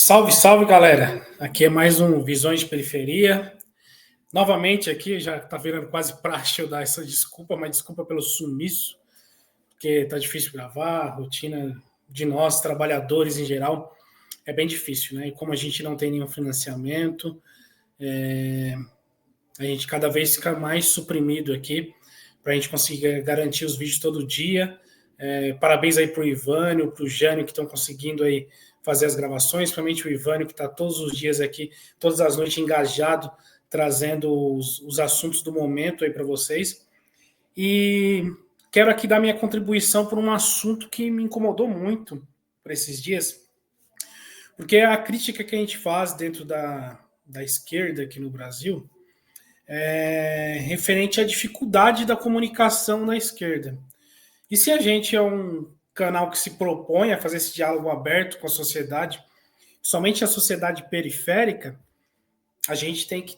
Salve, salve, galera! Aqui é mais um Visões de Periferia. Novamente aqui, já tá virando quase praxe eu dar essa desculpa, mas desculpa pelo sumiço, porque tá difícil gravar, a rotina de nós, trabalhadores em geral, é bem difícil, né? E como a gente não tem nenhum financiamento, a gente cada vez fica mais suprimido aqui para a gente conseguir garantir os vídeos todo dia. Parabéns aí pro Ivânio, pro Jânio, que estão conseguindo aí fazer as gravações, principalmente o Ivânio, que está todos os dias aqui, todas as noites engajado, trazendo os assuntos do momento aí para vocês. E quero aqui dar minha contribuição por um assunto que me incomodou muito por esses dias, porque a crítica que a gente faz dentro da esquerda aqui no Brasil é referente à dificuldade da comunicação na esquerda. E se a gente é um canal que se propõe a fazer esse diálogo aberto com a sociedade, somente a sociedade periférica, a gente tem que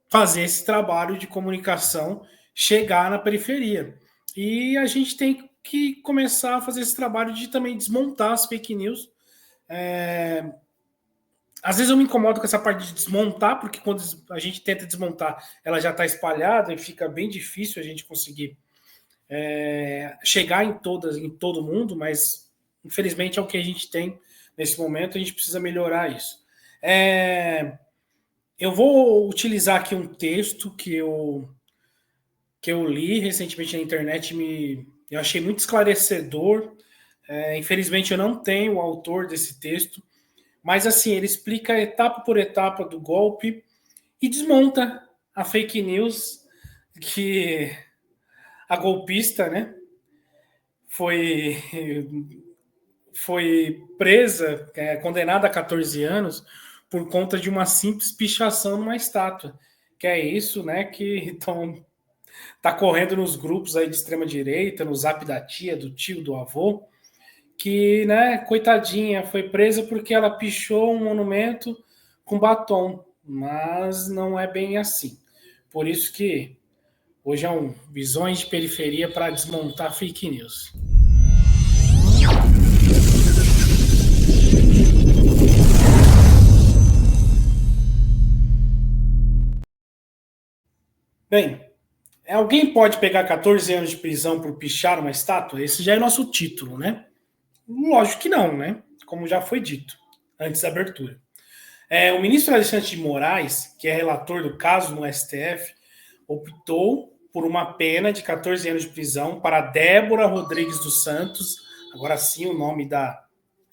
fazer esse trabalho de comunicação chegar na periferia. E a gente tem que começar a fazer esse trabalho de também desmontar as fake news. Às vezes eu me incomodo com essa parte de desmontar, porque quando a gente tenta desmontar, ela já está espalhada e fica bem difícil a gente conseguir chegar em todo mundo, mas infelizmente é o que a gente tem nesse momento, a gente precisa melhorar isso. Eu vou utilizar aqui um texto que eu li recentemente na internet, eu achei muito esclarecedor. Infelizmente eu não tenho o autor desse texto, mas assim, ele explica etapa por etapa do golpe e desmonta a fake news que a golpista, né, foi presa, condenada a 14 anos por conta de uma simples pichação numa estátua. Que é isso, né, que tá correndo nos grupos aí de extrema direita, no zap da tia, do tio, do avô, que, né, coitadinha, foi presa porque ela pichou um monumento com batom, mas não é bem assim. Por isso que hoje é um Visões de Periferia para desmontar fake news. Bem, alguém pode pegar 14 anos de prisão por pichar uma estátua? Esse já é nosso título, né? Lógico que não, né? Como já foi dito antes da abertura. O ministro Alexandre de Moraes, que é relator do caso no STF, optou por uma pena de 14 anos de prisão para Débora Rodrigues dos Santos, agora sim o nome da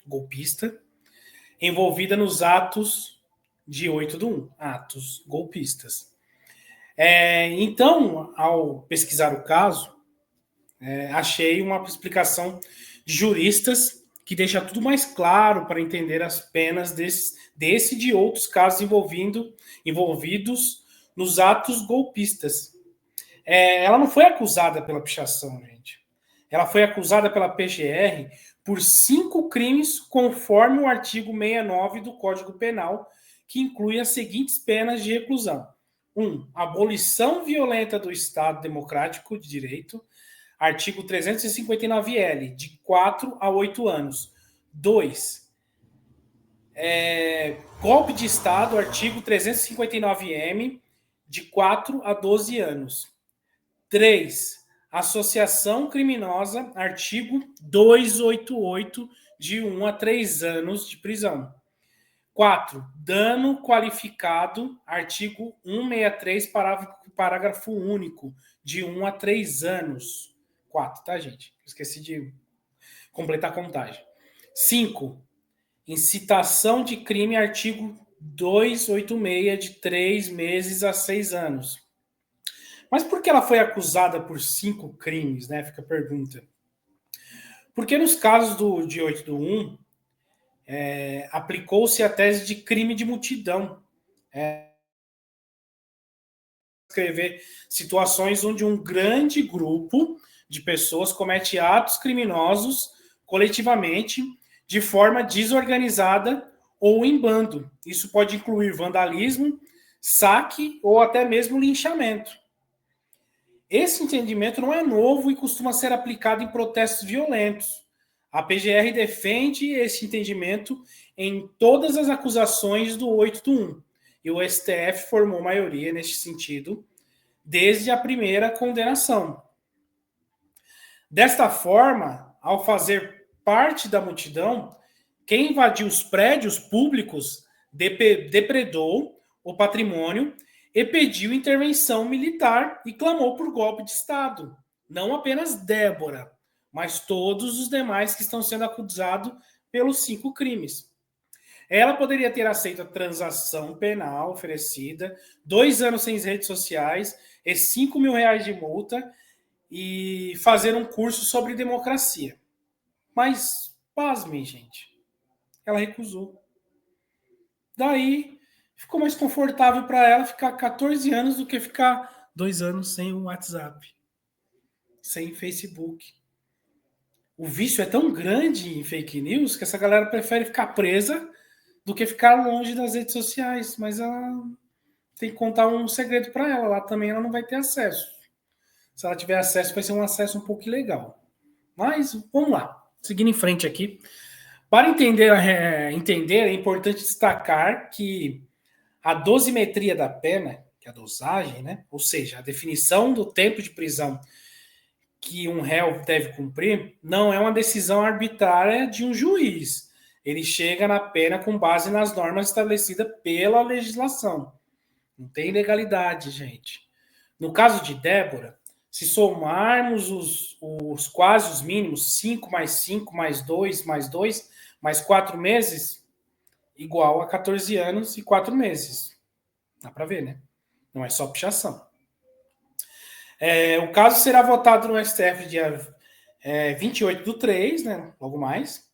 golpista, envolvida nos atos de 8 do 1, atos golpistas. Então, ao pesquisar o caso, achei uma explicação de juristas que deixa tudo mais claro para entender as penas desse e de outros casos envolvidos nos atos golpistas. Ela não foi acusada pela pichação, gente. Ela foi acusada pela PGR por 5 crimes, conforme o artigo 69 do Código Penal, que inclui as seguintes penas de reclusão. 1. Abolição violenta do Estado Democrático de Direito, artigo 359-L, de 4 a 8 anos. 2. Golpe de Estado, artigo 359-M, de 4 a 12 anos. 3. Associação criminosa, artigo 288, de 1 a 3 anos de prisão. 4. Dano qualificado, artigo 163, parágrafo único, de 1 a 3 anos. 4, tá, gente? Esqueci de completar a contagem. 5. Incitação de crime, artigo 286, de 3 meses a 6 anos. Mas por que ela foi acusada por 5 crimes, né? Fica a pergunta. Porque nos casos de 8 do 1, aplicou-se a tese de crime de multidão. Escrever situações onde um grande grupo de pessoas comete atos criminosos coletivamente, de forma desorganizada ou em bando. Isso pode incluir vandalismo, saque ou até mesmo linchamento. Esse entendimento não é novo e costuma ser aplicado em protestos violentos. A PGR defende esse entendimento em todas as acusações do 881. E o STF formou maioria neste sentido desde a primeira condenação. Desta forma, ao fazer parte da multidão, quem invadiu os prédios públicos depredou o patrimônio e pediu intervenção militar e clamou por golpe de Estado. Não apenas Débora, mas todos os demais que estão sendo acusados pelos 5 crimes. Ela poderia ter aceito a transação penal oferecida, 2 anos sem redes sociais e R$5.000 de multa e fazer um curso sobre democracia. Mas, pasmem, gente, ela recusou. Daí, ficou mais confortável para ela ficar 14 anos do que ficar 2 anos sem o WhatsApp, sem Facebook. O vício é tão grande em fake news que essa galera prefere ficar presa do que ficar longe das redes sociais. Mas ela tem que contar um segredo para ela. Lá também ela não vai ter acesso. Se ela tiver acesso, vai ser um acesso um pouco ilegal. Mas vamos lá. Seguindo em frente aqui. Para entender, é importante destacar que a dosimetria da pena, que é a dosagem, né? Ou seja, a definição do tempo de prisão que um réu deve cumprir, não é uma decisão arbitrária de um juiz. Ele chega na pena com base nas normas estabelecidas pela legislação. Não tem legalidade, gente. No caso de Débora, se somarmos os quase os mínimos, 5 mais 5 mais 2 mais 2 mais 4 meses, igual a 14 anos e 4 meses. Dá para ver, né? Não é só pichação. O caso será votado no STF dia 28/3, né? Logo mais.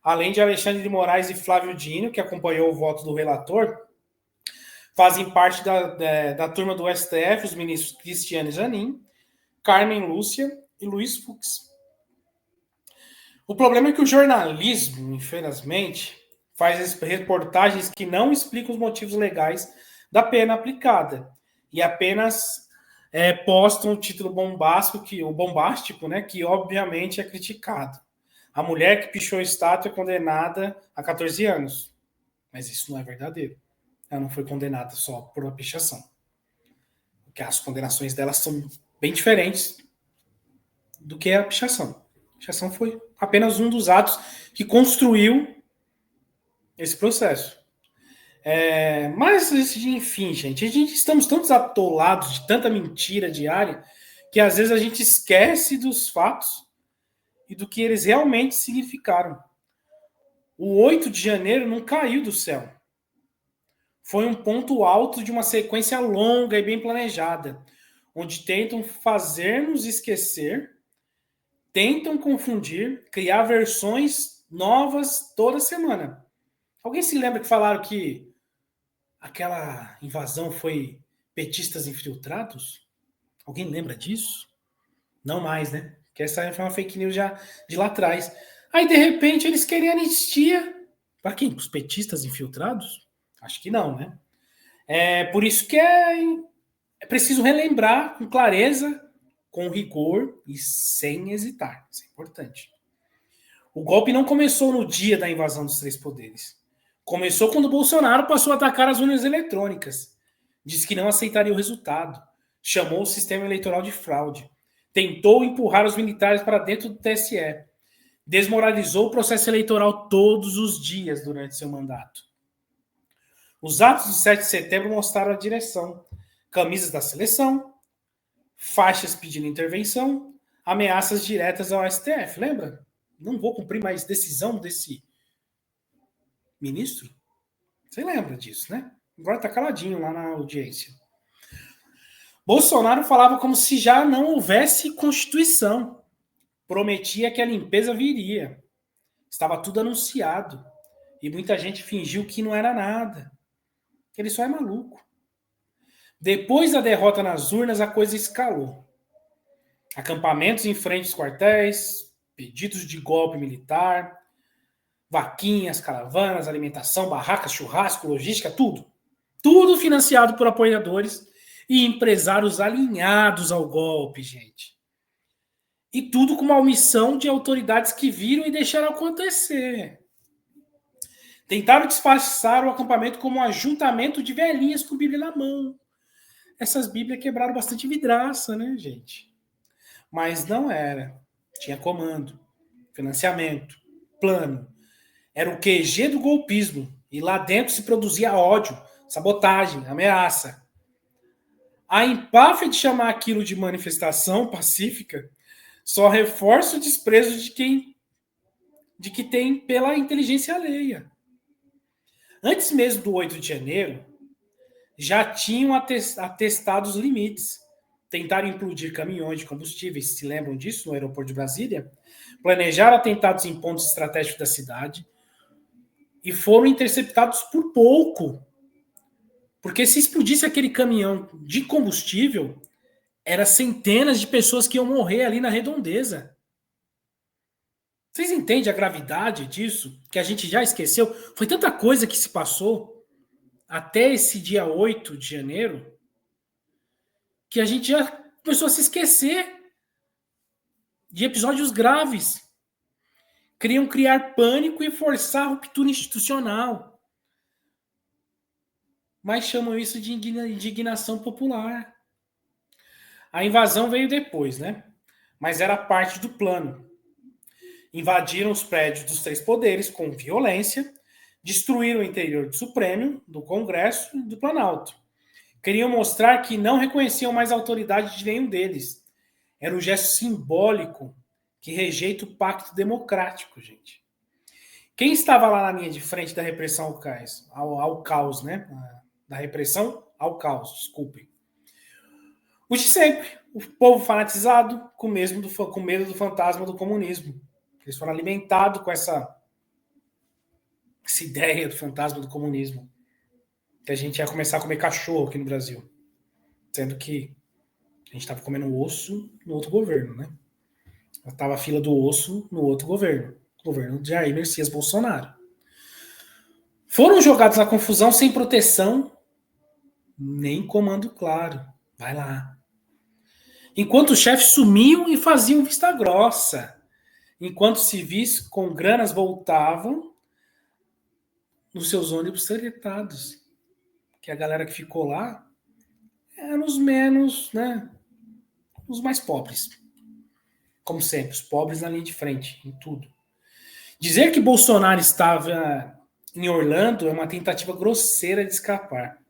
Além de Alexandre de Moraes e Flávio Dino, que acompanhou o voto do relator, fazem parte da turma do STF os ministros Cristiane Zanin, Carmen Lúcia e Luiz Fux. O problema é que o jornalismo, infelizmente, faz reportagens que não explicam os motivos legais da pena aplicada e apenas postam o título bombástico, né, que obviamente é criticado. A mulher que pichou estátua é condenada a 14 anos. Mas isso não é verdadeiro. Ela não foi condenada só por uma pichação. Porque as condenações dela são bem diferentes do que a pichação. A pichação foi apenas um dos atos que construiu esse processo. Mas, enfim, gente, estamos tão atolados de tanta mentira diária que às vezes a gente esquece dos fatos e do que eles realmente significaram. O 8 de janeiro não caiu do céu. Foi um ponto alto de uma sequência longa e bem planejada, onde tentam fazer-nos esquecer, tentam confundir, criar versões novas toda semana. Alguém se lembra que falaram que aquela invasão foi petistas infiltrados? Alguém lembra disso? Não mais, né? Que essa foi uma fake news já de lá atrás. Aí, de repente, eles querem anistia. Para quem? Os petistas infiltrados? Acho que não, né? Por isso que é preciso relembrar com clareza, com rigor e sem hesitar. Isso é importante. O golpe não começou no dia da invasão dos 3 poderes. Começou quando o Bolsonaro passou a atacar as urnas eletrônicas. Disse que não aceitaria o resultado. Chamou o sistema eleitoral de fraude. Tentou empurrar os militares para dentro do TSE. Desmoralizou o processo eleitoral todos os dias durante seu mandato. Os atos do 7 de setembro mostraram a direção. Camisas da seleção, faixas pedindo intervenção, ameaças diretas ao STF. Lembra? Não vou cumprir mais decisão desse ministro? Você lembra disso, né? Agora tá caladinho lá na audiência. Bolsonaro falava como se já não houvesse Constituição. Prometia que a limpeza viria. Estava tudo anunciado. E muita gente fingiu que não era nada. Ele só é maluco. Depois da derrota nas urnas, a coisa escalou. Acampamentos em frente aos quartéis, pedidos de golpe militar, vaquinhas, caravanas, alimentação, barracas, churrasco, logística, tudo. Tudo financiado por apoiadores e empresários alinhados ao golpe, gente. E tudo com uma omissão de autoridades que viram e deixaram acontecer. Tentaram disfarçar o acampamento como um ajuntamento de velhinhas com Bíblia na mão. Essas Bíblias quebraram bastante vidraça, né, gente? Mas não era. Tinha comando, financiamento, plano. Era o QG do golpismo. E lá dentro se produzia ódio, sabotagem, ameaça. A empáfia de chamar aquilo de manifestação pacífica só reforça o desprezo de que tem pela inteligência alheia. Antes mesmo do 8 de janeiro, já tinham atestado os limites. Tentaram implodir caminhões de combustíveis, se lembram disso, no aeroporto de Brasília? Planejaram atentados em pontos estratégicos da cidade e foram interceptados por pouco. Porque se explodisse aquele caminhão de combustível, eram centenas de pessoas que iam morrer ali na redondeza. Vocês entendem a gravidade disso? Que a gente já esqueceu? Foi tanta coisa que se passou até esse dia 8 de janeiro que a gente já começou a se esquecer de episódios graves. Queriam criar pânico e forçar a ruptura institucional. Mas chamam isso de indignação popular. A invasão veio depois, né? Mas era parte do plano. Invadiram os prédios dos três poderes com violência, destruíram o interior do Supremo, do Congresso e do Planalto. Queriam mostrar que não reconheciam mais a autoridade de nenhum deles. Era um gesto simbólico que rejeita o pacto democrático, gente. Quem estava lá na linha de frente da repressão ao caos, né? Da repressão ao caos, desculpem. Os de sempre, o povo fanatizado com medo do fantasma do comunismo. Eles foram alimentados com essa ideia do fantasma do comunismo. Que a gente ia começar a comer cachorro aqui no Brasil. Sendo que a gente estava comendo osso no outro governo, né? Estava a fila do osso no outro governo. O governo de Jair Messias Bolsonaro. Foram jogados na confusão sem proteção, nem comando claro. Vai lá. Enquanto os chefes sumiam e faziam vista grossa. Enquanto civis com granas voltavam nos seus ônibus seletados. Que a galera que ficou lá eram os menos, né? Os mais pobres. Como sempre, os pobres na linha de frente, em tudo. Dizer que Bolsonaro estava em Orlando é uma tentativa grosseira de escapar.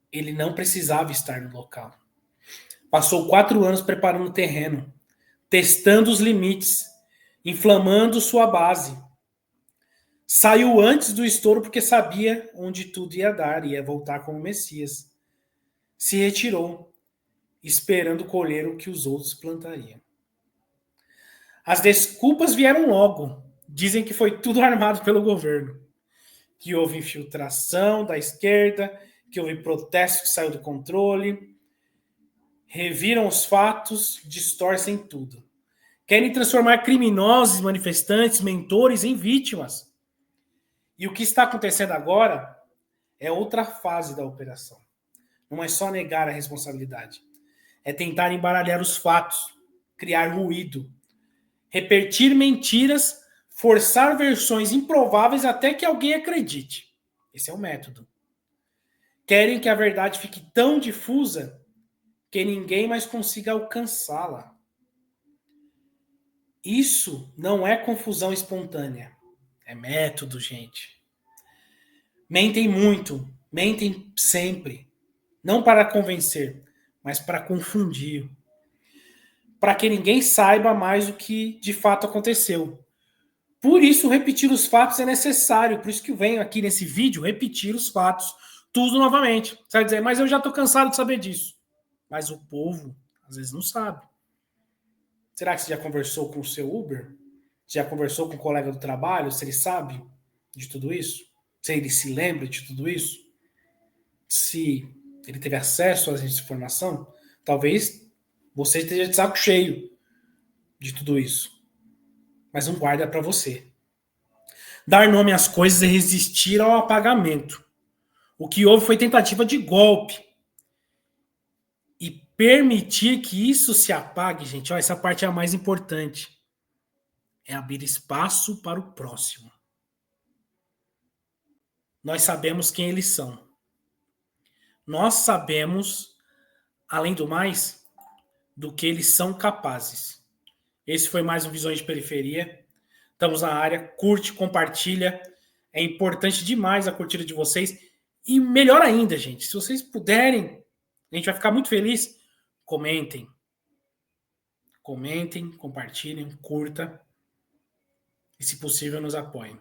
Ele não precisava estar no local. Passou 4 anos preparando o terreno, testando os limites, inflamando sua base. Saiu antes do estouro porque sabia onde tudo ia dar, ia voltar como Messias. Se retirou, esperando colher o que os outros plantariam. As desculpas vieram logo. Dizem que foi tudo armado pelo governo. Que houve infiltração da esquerda, que houve protesto que saiu do controle. Reviram os fatos, distorcem tudo. Querem transformar criminosos, manifestantes, mentores em vítimas. E o que está acontecendo agora é outra fase da operação. Não é só negar a responsabilidade. É tentar embaralhar os fatos, criar ruído, repetir mentiras, forçar versões improváveis até que alguém acredite. Esse é o método. Querem que a verdade fique tão difusa que ninguém mais consiga alcançá-la. Isso não é confusão espontânea. É método, gente. Mentem muito, mentem sempre. Não para convencer, mas para confundir. Para que ninguém saiba mais o que de fato aconteceu. Por isso, repetir os fatos é necessário. Por isso que eu venho aqui nesse vídeo repetir os fatos, tudo novamente. Você vai dizer, mas eu já estou cansado de saber disso. Mas o povo, às vezes, não sabe. Será que você já conversou com o seu Uber? Já conversou com o colega do trabalho? Se ele sabe de tudo isso? Se ele se lembra de tudo isso? Se ele teve acesso a essa informação? Talvez você esteja de saco cheio de tudo isso. Mas não guarda para você. Dar nome às coisas é resistir ao apagamento. O que houve foi tentativa de golpe. E permitir que isso se apague, gente, ó, essa parte é a mais importante. É abrir espaço para o próximo. Nós sabemos quem eles são. Nós sabemos, além do mais, do que eles são capazes. Esse foi mais um Visões de Periferia. Estamos na área. Curte, compartilha. É importante demais a curtida de vocês. E melhor ainda, gente, se vocês puderem, a gente vai ficar muito feliz. Comentem. Comentem, compartilhem, curta. E, se possível, nos apoiem.